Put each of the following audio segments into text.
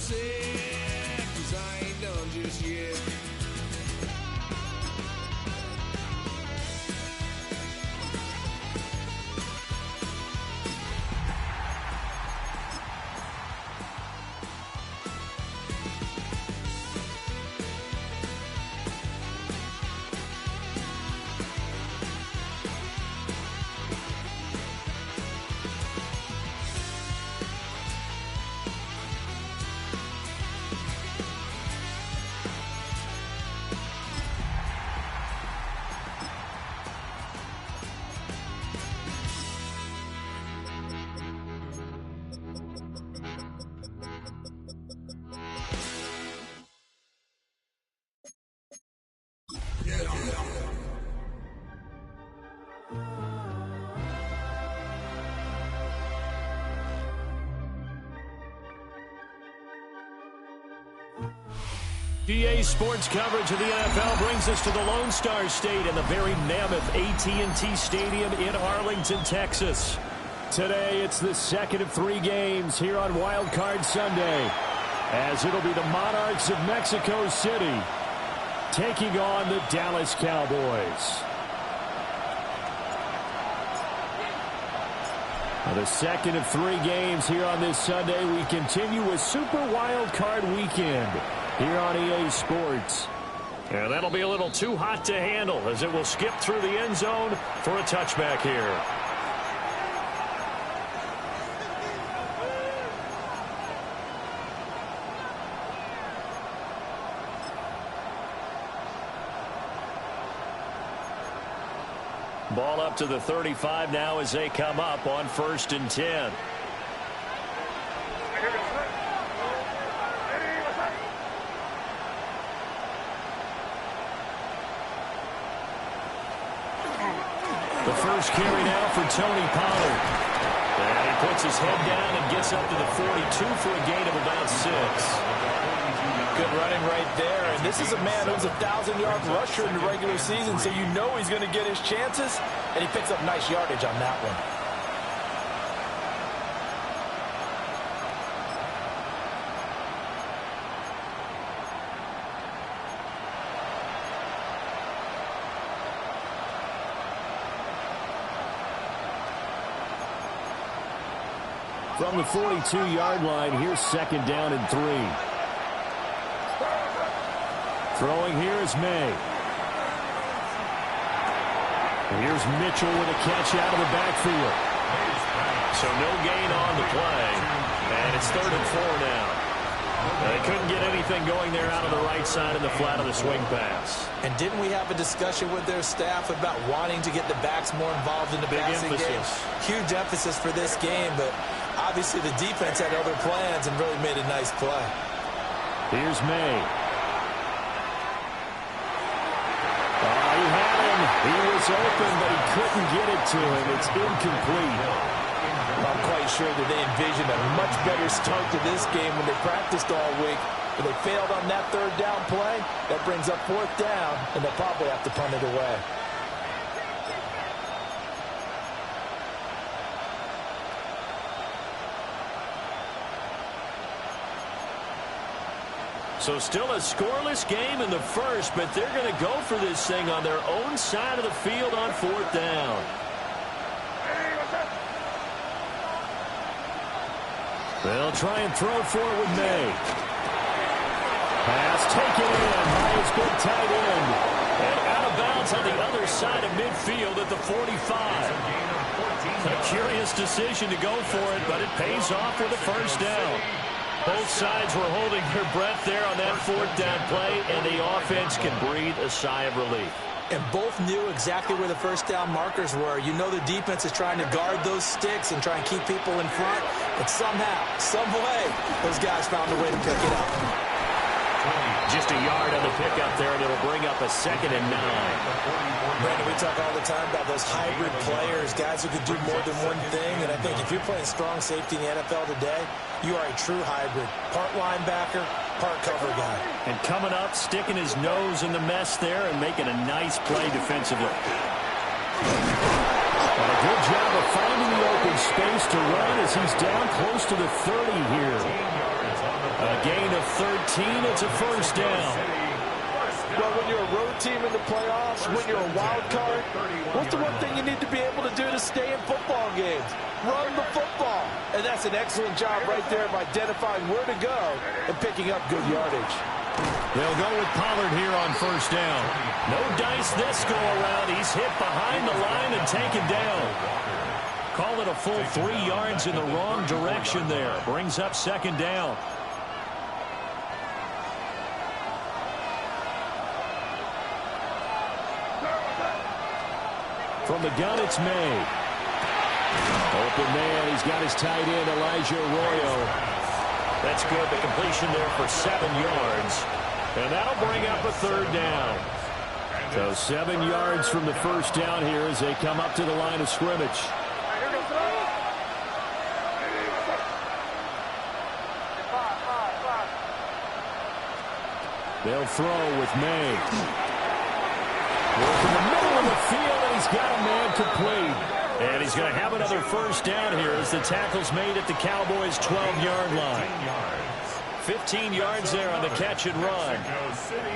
said, 'cause I ain't done just yet. GA Sports coverage of the NFL brings us to the Lone Star State and the very mammoth AT&T Stadium in Arlington, Texas. Today, it's the second of 3 games here on Wild Card Sunday, as it'll be the Monarchs of Mexico City taking on the Dallas Cowboys. The second of 3 games here on this Sunday. We continue with Super Wild Card Weekend here on EA Sports. And that'll be a little too hot to handle as it will skip through the end zone for a touchback here. Ball up to the 35 now as they come up on 1st and 10. The first carry now for Tony Pollard. And he puts his head down and gets up to the 42 for a gain of about 6. Good running right there. And this is a man who's a 1,000-yard rusher in the regular season, so you know he's going to get his chances. And he picks up nice yardage on that one. From the 42-yard line, here's 2nd down and 3. Throwing here is May. Here's Mitchell with a catch out of the backfield. So no gain on the play. And it's 3rd and 4 now. They couldn't get anything going there out of the right side in the flat of the swing pass. And didn't we have a discussion with their staff about wanting to get the backs more involved in the passing game? Huge emphasis for this game, but obviously the defense had other plans and really made a nice play. Here's May. He had him. He was open, but he couldn't get it to him. It's incomplete. I'm quite sure that they envisioned a much better start to this game when they practiced all week. But they failed on that 3rd down play. That brings up 4th down, and they'll probably have to punt it away. So still a scoreless game in the first, but they're going to go for this thing on their own side of the field on 4th down. They'll try and throw for it with May. Pass taken in by his big tight end. And out of bounds on the other side of midfield at the 45. A curious decision to go for it, but it pays off with a 1st down. Both sides were holding their breath there on that 4th down play, and the offense can breathe a sigh of relief. And both knew exactly where the 1st down markers were. You know the defense is trying to guard those sticks and try and keep people in front. But somehow, some way, those guys found a way to pick it up. Just a yard on the pickup there, and it'll bring up a 2nd and 9. Brandon, we talk all the time about those hybrid players, guys who can do more than one thing. And I think if you're playing strong safety in the NFL today, you are a true hybrid. Part linebacker, part cover guy. And coming up, sticking his nose in the mess there and making a nice play defensively. And a good job of finding the open space to run as he's down close to the 30 here. A gain 13. It's a first down. Well, when you're a road team in the playoffs, when you're a wild card, what's the one thing you need to be able to do to stay in football games? Run the football. And that's an excellent job right there of identifying where to go and picking up good yardage. They'll go with Pollard here on first down. No dice this go around. He's hit behind the line and taken down. Call it a full 3 yards in the wrong direction there. Brings up second down. From the gun, it's May. Open man. He's got his tight end, Elijah Arroyo. That's good. The completion there for 7 yards. And that'll bring up a third down. So 7 yards from the first down here as they come up to the line of scrimmage. They'll throw with May. Work in the middle of the field, and he's got a man complete. And he's going to have another first down here as the tackle's made at the Cowboys' 12-yard line. 15 yards there on the catch and run.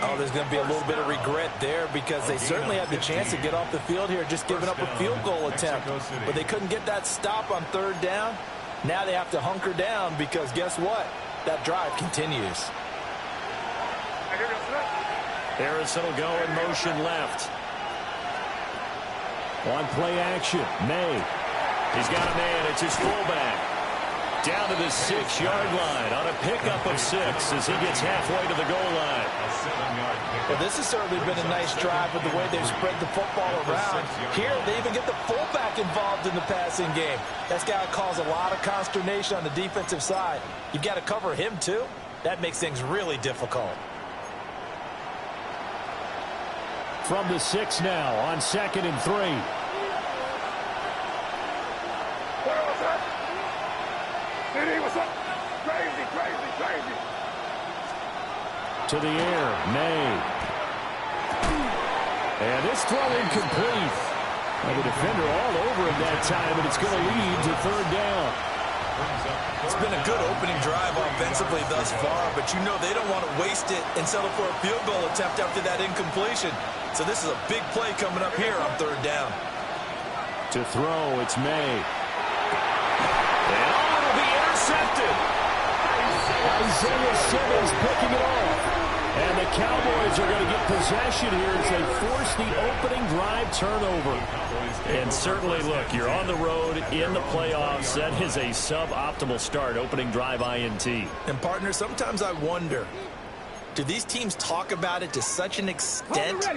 Oh, there's going to be a little bit of regret there because they certainly had the chance to get off the field here, just giving up a field goal attempt. But they couldn't get that stop on third down. Now they have to hunker down because guess what? That drive continues. Harrison will go in motion left. On play action, May. He's got a man. It's his fullback. Down to the 6-yard line on a pickup of 6 as he gets halfway to the goal line. Well, this has certainly been a nice drive with the way they've spread the football around. Here, they even get the fullback involved in the passing game. That's got to cause a lot of consternation on the defensive side. You've got to cover him, too. That makes things really difficult. From the 6 now on 2nd and 3. To the air, May. And this throw incomplete. Well, the defender all over him that time, and it's going to lead to third down. It's been a good opening drive offensively thus far, but you know they don't want to waste it and settle for a field goal attempt after that incompletion. So this is a big play coming up here on third down. To throw, it's May. And it'll be intercepted. Isaiah Simmons picking it off. And the Cowboys are going to get possession here as they force the opening drive turnover. And certainly, look, you're on the road in the playoffs. That is a suboptimal start, opening drive INT. And, partner, sometimes I wonder, do these teams talk about it to such an extent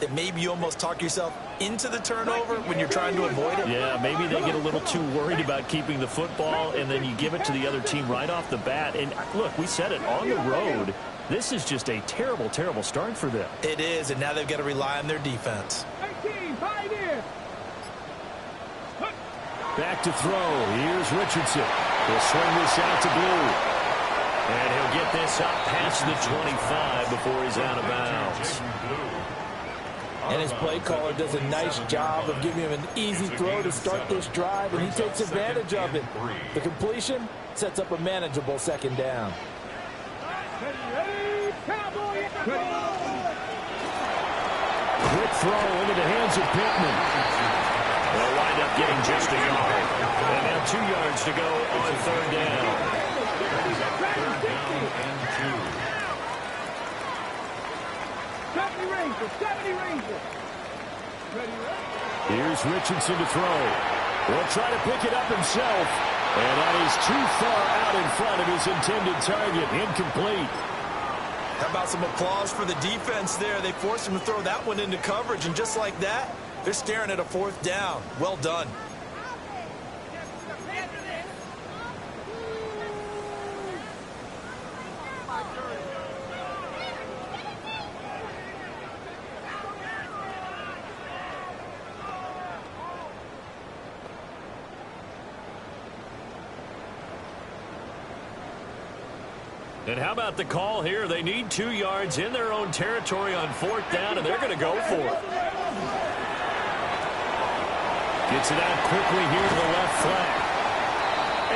that maybe you almost talk yourself into the turnover when you're trying to avoid it? Yeah, maybe they get a little too worried about keeping the football, and then you give it to the other team right off the bat. And, look, we said it, on the road, this is just a terrible, terrible start for them. It is, and now they've got to rely on their defense. Back to throw. Here's Richardson. He'll swing this out to Blue. And he'll get this up past the 25 before he's out of bounds. And his play caller does a nice job of giving him an easy throw to start this drive, and he takes advantage of it. The completion sets up a manageable second down. Quick throw into the hands of Pittman. They'll wind up getting just a yard. And now 2 yards to go on third down. Here's Richardson to throw. He'll try to pick it up himself. And that is too far out in front of his intended target. Incomplete. How about some applause for the defense there? They forced him to throw that one into coverage, and just like that, they're staring at a fourth down. Well done. And how about the call here? They need 2 yards in their own territory on fourth down, and they're going to go for it. Gets it out quickly here to the left flank.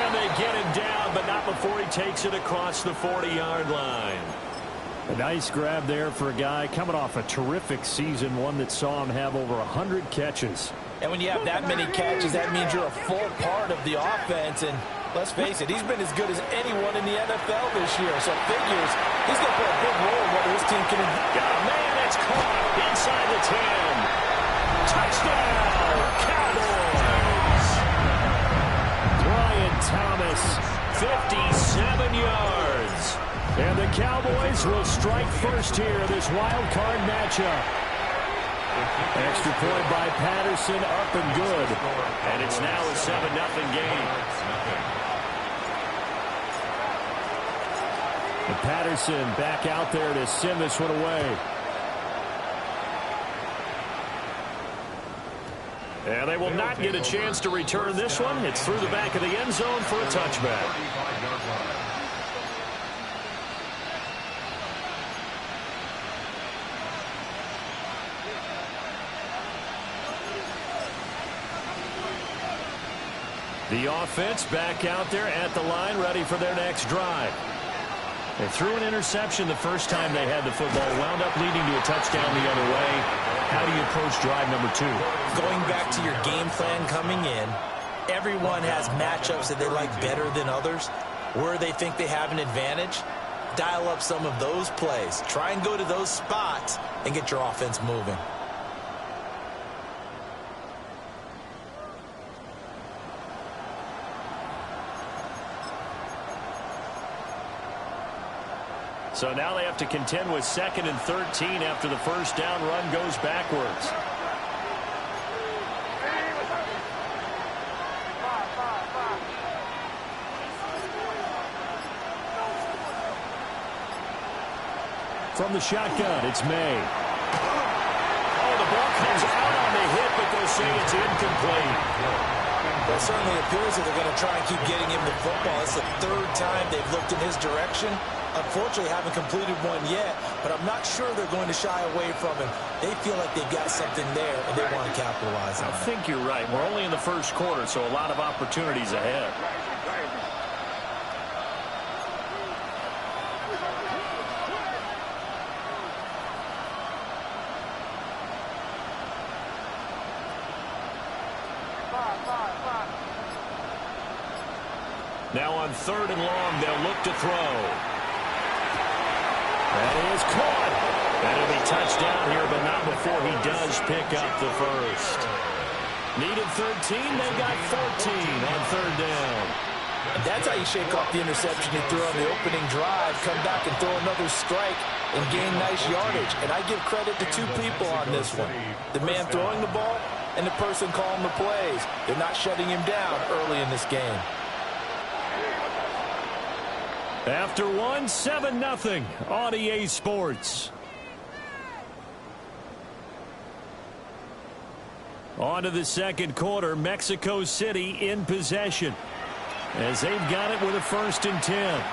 And they get him down down, but not before he takes it across the 40-yard line. A nice grab there for a guy coming off a terrific season, one that saw him have over 100 catches. And when you have that many catches, that means you're a full part of the offense. And let's face it, he's been as good as anyone in the NFL this year. So figures he's going to play a big role in what this team can do. Oh, man, it's caught inside the 10. Touchdown, Cowboys! Brian Thomas, 57 yards. And the Cowboys will strike first here in this wild card matchup. Extra point by Patterson, up and good. And it's now a 7-0 game. And Patterson back out there to send this one away. And they will not get a chance to return this one. It's through the back of the end zone for a touchback. The offense back out there at the line, ready for their next drive. They threw an interception the first time they had the football, wound up leading to a touchdown the other way. How do you approach drive number 2? Going back to your game plan coming in, everyone has matchups that they like better than others. Where they think they have an advantage, dial up some of those plays. Try and go to those spots and get your offense moving. So now they have to contend with 2nd and 13 after the first down run goes backwards. From the shotgun, it's May. Oh, the ball comes out on the hit, but they'll say it's incomplete. Well, it certainly appears that they're going to try and keep getting him the football. It's the 3rd time they've looked in his direction. Unfortunately, haven't completed one yet, but I'm not sure they're going to shy away from him. They feel like they've got something there, and they want to capitalize on it. I think you're right. We're only in the first quarter, so a lot of opportunities ahead. Now on 3rd and long, they'll look to throw. That is caught. That'll be touchdown here, but not before he does pick up the first. Needed 13, they got 14 on 3rd down. And that's how you shake off the interception he threw on the opening drive, come back and throw another strike and gain nice yardage. And I give credit to 2 people on this one. The man throwing the ball and the person calling the plays. They're not shutting him down early in this game. After one, 7-0 on EA Sports. On to the second quarter, Mexico City in possession as they've got it with a 1st and 10.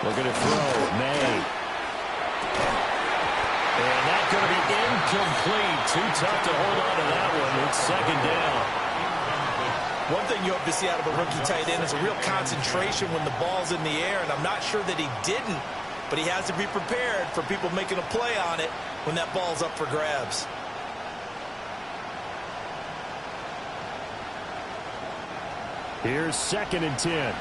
Looking to throw, May. And that's going to be incomplete. Too tough to hold on to that one. It's 2nd down. One thing you hope to see out of a rookie tight end is a real concentration when the ball's in the air, and I'm not sure that he didn't, but he has to be prepared for people making a play on it when that ball's up for grabs. Here's 2nd and 10.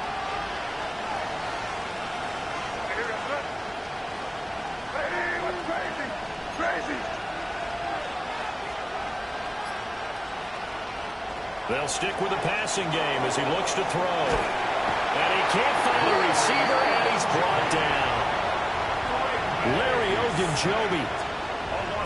They'll stick with the passing game as he looks to throw. And he can't find a receiver, and he's brought down. Larry Ogunjobi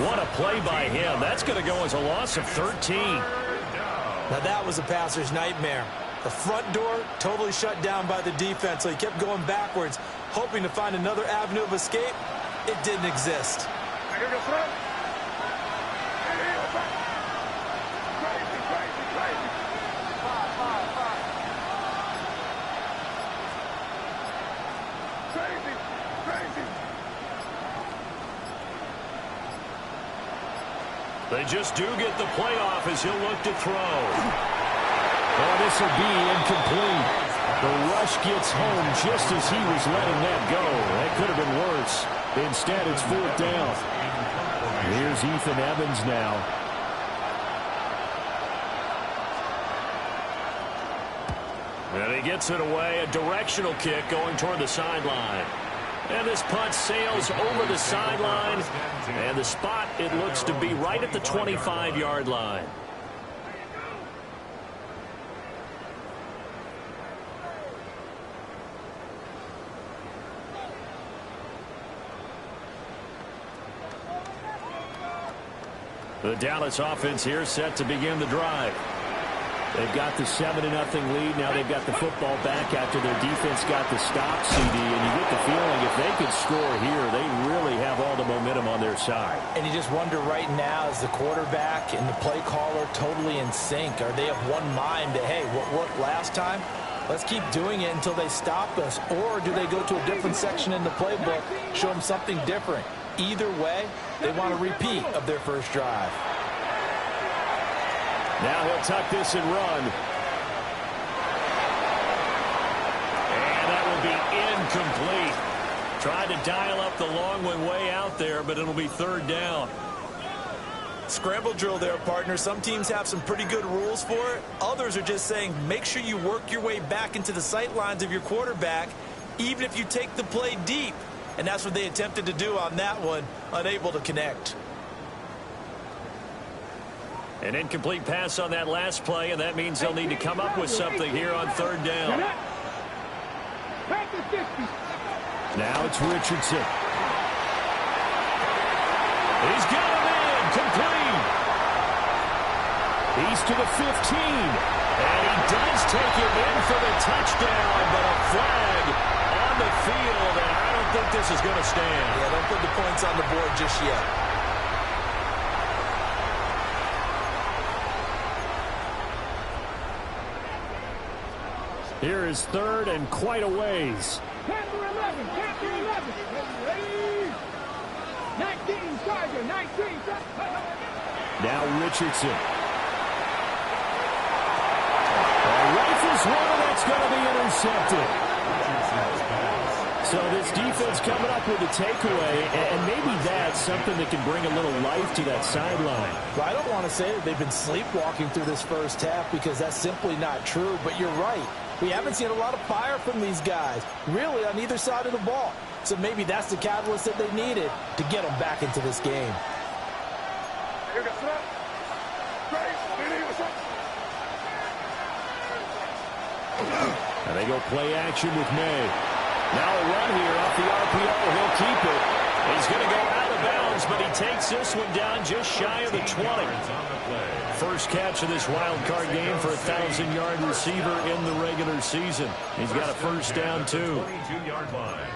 What a play by him. That's going to go as a loss of 13. Now that was a passer's nightmare. The front door totally shut down by the defense, so he kept going backwards, hoping to find another avenue of escape. It didn't exist. They just do get the playoff as he'll look to throw. Oh, this will be incomplete. The rush gets home just as he was letting that go. That could have been worse. Instead, it's 4th down. Here's Ethan Evans now. And he gets it away. A directional kick going toward the sideline. And this punt sails over the sideline. And the spot, it looks to be right at the 25-yard line. The Dallas offense here set to begin the drive. They've got the 7-0 lead. Now they've got the football back after their defense got the stop, CD. And you get the feeling if they could score here, they really have all the momentum on their side. And you just wonder right now, is the quarterback and the play caller totally in sync? Are they of one mind that, hey, what worked last time? Let's keep doing it until they stop us. Or do they go to a different section in the playbook, show them something different? Either way, they want a repeat of their first drive. Now he'll tuck this and run. And that will be incomplete. Tried to dial up the long one way out there, but it'll be 3rd down. Scramble drill there, partner. Some teams have some pretty good rules for it. Others are just saying make sure you work your way back into the sight lines of your quarterback, even if you take the play deep. And that's what they attempted to do on that one, unable to connect. An incomplete pass on that last play, and that means they'll need to come up with something here on 3rd down. Now it's Richardson. He's got him in, complete. He's to the 15, and he does take him in for the touchdown, but a flag on the field, and I don't think this is going to stand. Yeah, don't put the points on the board just yet. Here is 3rd and quite a ways. Panther 11, Panther 11. 19, Charger, 19. Now Richardson. Rifles one, that's going to be intercepted. So this defense coming up with a takeaway, and maybe that's something that can bring a little life to that sideline. Well, I don't want to say that they've been sleepwalking through this first half because that's simply not true, but you're right. We haven't seen a lot of fire from these guys, really, on either side of the ball. So maybe that's the catalyst that they needed to get them back into this game. And they go play action with May. Now a run here off the RPO. He'll keep it. He's going to go out of bounds, but he takes this one down just shy of the 20. First catch of this wild card game for a 1,000-yard receiver in the regular season. He's got a first down, too. 22-yard line.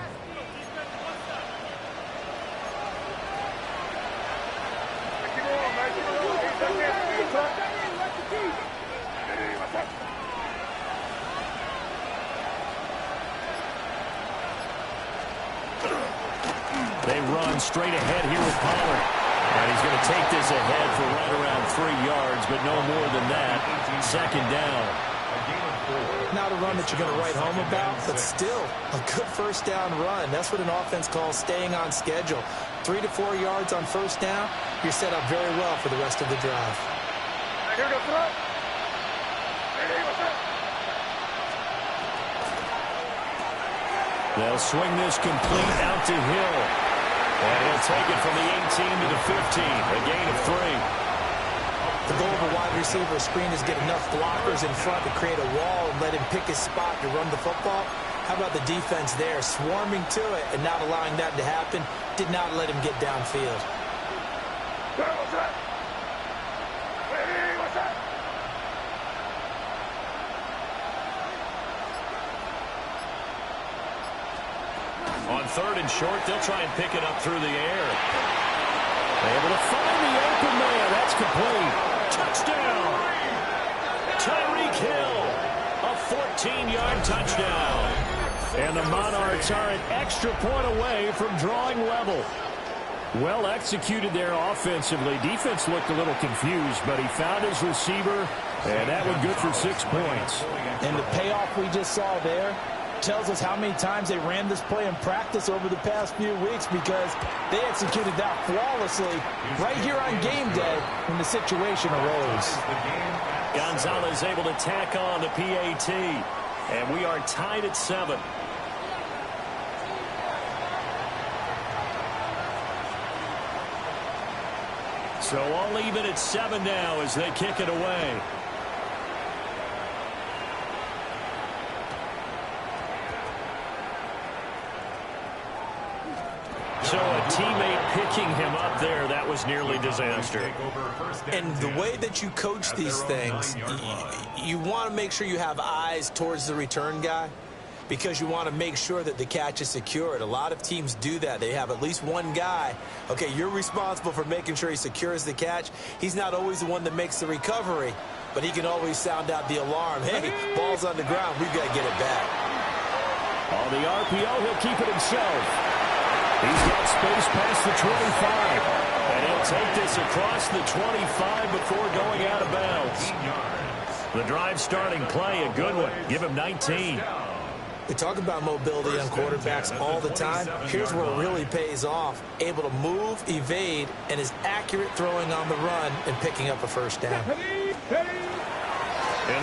They run straight ahead here with Pollard. And he's going to take this ahead for right around 3 yards, but no more than that. 2nd down. Not a run that you're going to write home about, but still a good first down run. That's what an offense calls staying on schedule. 3 to 4 yards on first down, you're set up very well for the rest of the drive. They'll swing this complete out to Hill. And he'll take it from the 18 to the 15, a gain of 3. The goal of a wide receiver screen is get enough blockers in front to create a wall and let him pick his spot to run the football. How about the defense there, swarming to it and not allowing that to happen? Did not let him get downfield. On 3rd and short, they'll try and pick it up through the air. Able to find the open man. That's complete. Touchdown. Tyreek Hill. A 14-yard touchdown. And the Monarchs are an extra point away from drawing level. Well executed there offensively. Defense looked a little confused, but he found his receiver, and that one good for 6 points. And the payoff we just saw there tells us how many times they ran this play in practice over the past few weeks, because they executed that flawlessly right here on game day when the situation arose. Gonzalez able to tack on the PAT, and we are tied at 7. So all even at 7 now as they kick it away. So a teammate picking him up there, that was nearly disaster. And the way that you coach these things, you want to make sure you have eyes towards the return guy, because you want to make sure that the catch is secured. A lot of teams do that. They have at least one guy. Okay, you're responsible for making sure he secures the catch. He's not always the one that makes the recovery, but he can always sound out the alarm. Hey, ball's on the ground. We've got to get it back. On the RPO, he'll keep it himself. He's got space past the 25. And he'll take this across the 25 before going out of bounds. The drive starting play, a good one. Give him 19. We talk about mobility on quarterbacks all the time. Here's where it really pays off. Able to move, evade, and is accurate throwing on the run and picking up a first down. And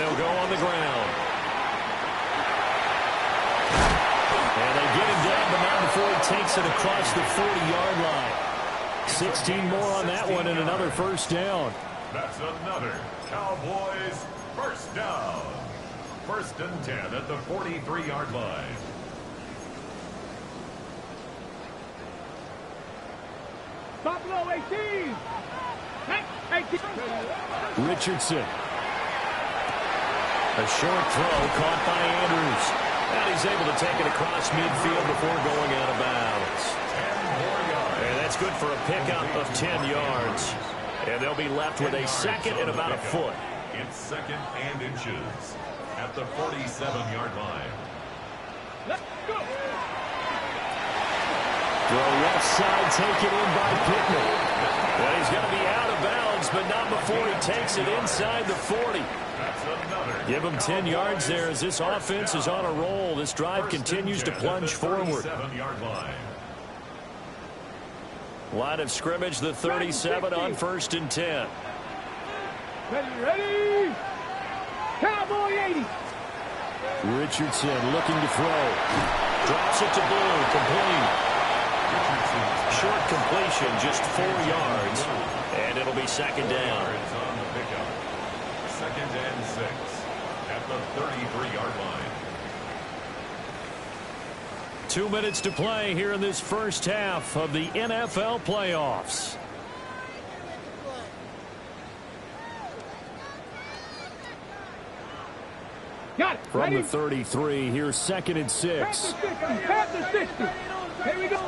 they'll go on the ground. And they get him down, but not before he takes it across the 40-yard line. 16 more on that one and another first down. That's another Cowboys first down. 1st and 10 at the 43-yard line. Buffalo 18. 18. Richardson. A short throw caught by Andrews. And he's able to take it across midfield before going out of bounds. And that's good for a pickup of 10 yards. And they'll be left with a second and about a foot. It's 2nd and inches at the 47-yard line. Let's go. Throw left side, taken in by Pittman. Well, he's going to be out of bounds, but not before he takes it inside the 40. Give him 10 yards there as this offense is on a roll. This drive continues to plunge forward. Line of scrimmage, the 37 on 1st and 10. Ready. Cowboy 80. Richardson looking to throw. Drops it to Blue, complete. Short completion, just 4 yards. And it'll be 2nd down. 2nd and 6 at the 33-yard line. 2 minutes to play here in this first half of the NFL playoffs. Got it. From Ready? the 33, here's 2nd and 6. Past the 60. Here we go.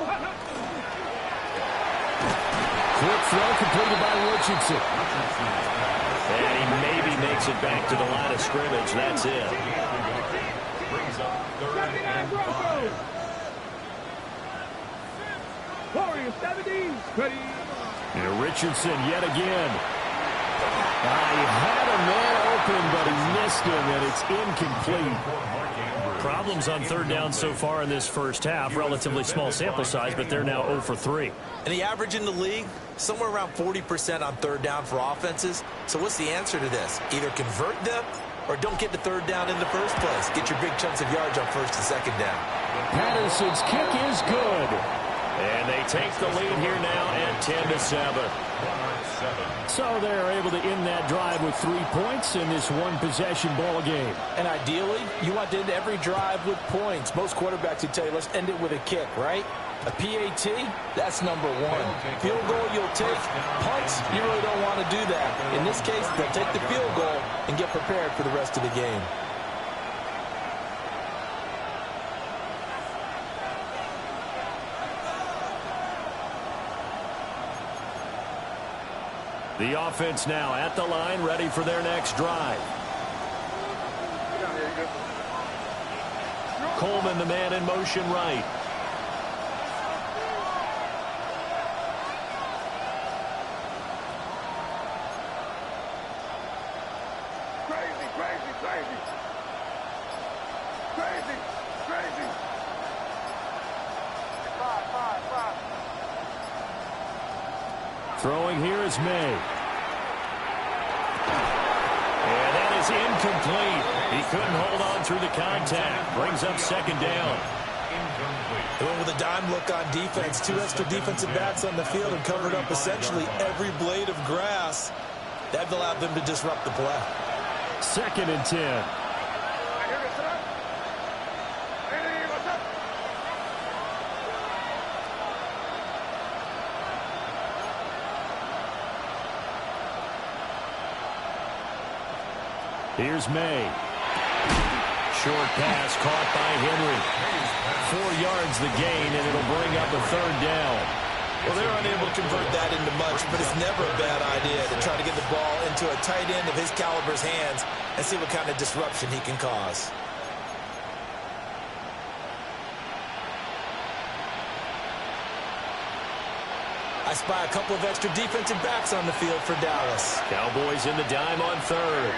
Quick throw completed by Richardson. And he maybe makes it back to the line of scrimmage. That's it. Brings up 3rd and 5. Warriors 70. Ready. And Richardson yet again. He had a man open, but he missed him, and it's incomplete. Problems on 3rd down so far in this first half. Relatively small sample size, but they're now 0 for 3. And the average in the league, somewhere around 40% on 3rd down for offenses. So what's the answer to this? Either convert them or don't get to 3rd down in the first place. Get your big chunks of yards on 1st and 2nd down. Patterson's kick is good. And they take the lead here now at 10-7. So they're able to end that drive with 3 points in this one-possession ball game. And ideally, you want to end every drive with points. Most quarterbacks would tell you, let's end it with a kick, right? A PAT, that's number 1. Field goal, you'll take. Punts, you really don't want to do that. In this case, they'll take the field goal and get prepared for the rest of the game. The offense now at the line, ready for their next drive. Coleman, the man in motion right. Throwing here is May. And that is incomplete. He couldn't hold on through the contact. Brings up second down. They went with a dime look on defense. 2 extra defensive backs on the field and covered up essentially every blade of grass. That allowed them to disrupt the play. 2nd and 10. Here's May. Short pass caught by Henry. 4 yards the gain, and it'll bring up a 3rd down. Well, they're unable to convert that into much, but it's never a bad idea to try to get the ball into a tight end of his caliber's hands and see what kind of disruption he can cause. I spy a couple of extra defensive backs on the field for Dallas. Cowboys in the dime on 3rd.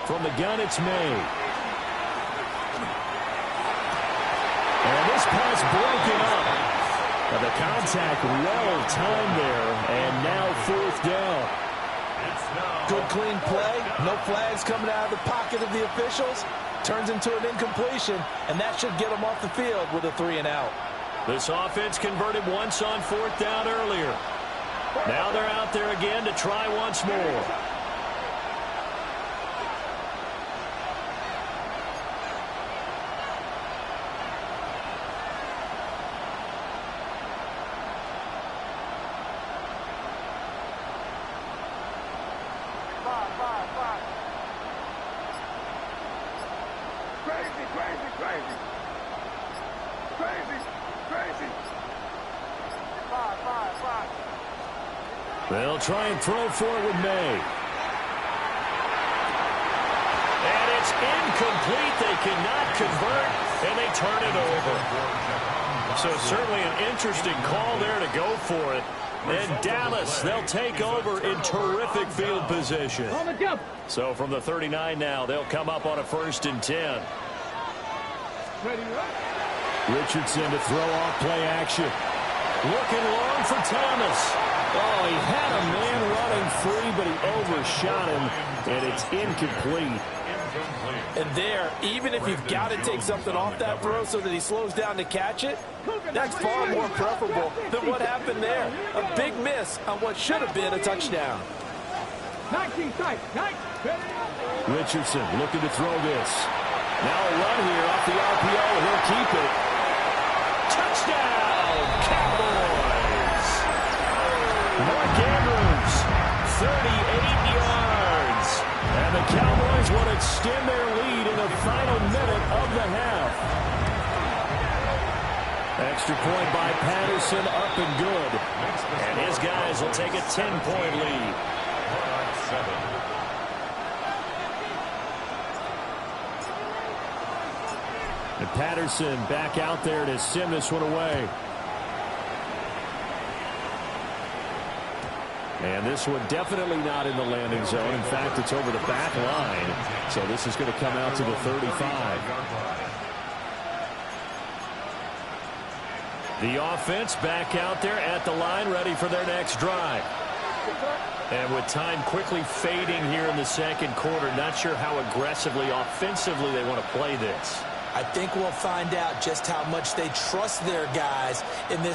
From the gun, it's May. And this pass broken up. But the contact well timed there, and now 4th down. Good clean play. No flags coming out of the pocket of the officials. Turns into an incompletion, and that should get them off the field with a 3-and-out. This offense converted once on 4th down earlier. Now they're out there again to try once more. They'll try and throw for it with May. And it's incomplete. They cannot convert, and they turn it over. So certainly an interesting call there to go for it. And Dallas, they'll take over in terrific field position. So from the 39 now, they'll come up on a 1st and 10. Richardson to throw off play action. Looking long for Thomas. Oh, he had a man running free, but he overshot him, and it's incomplete. And there, even if you've got to take something off that throw so that he slows down to catch it, that's far more preferable than what happened there. A big miss on what should have been a touchdown. Richardson looking to throw this. Now a run here off the RPO. He'll keep it. Touchdown, Cowboys! Mark Andrews, 38 yards. And the Cowboys want to extend their lead in the final minute of the half. Extra point by Patterson, up and good. And his guys will take a 10-point lead. And Patterson back out there to send this one away. And this one definitely not in the landing zone. In fact, it's over the back line. So this is going to come out to the 35. The offense back out there at the line, ready for their next drive. And with time quickly fading here in the 2nd quarter, not sure how aggressively, offensively they want to play this. I think we'll find out just how much they trust their guys in this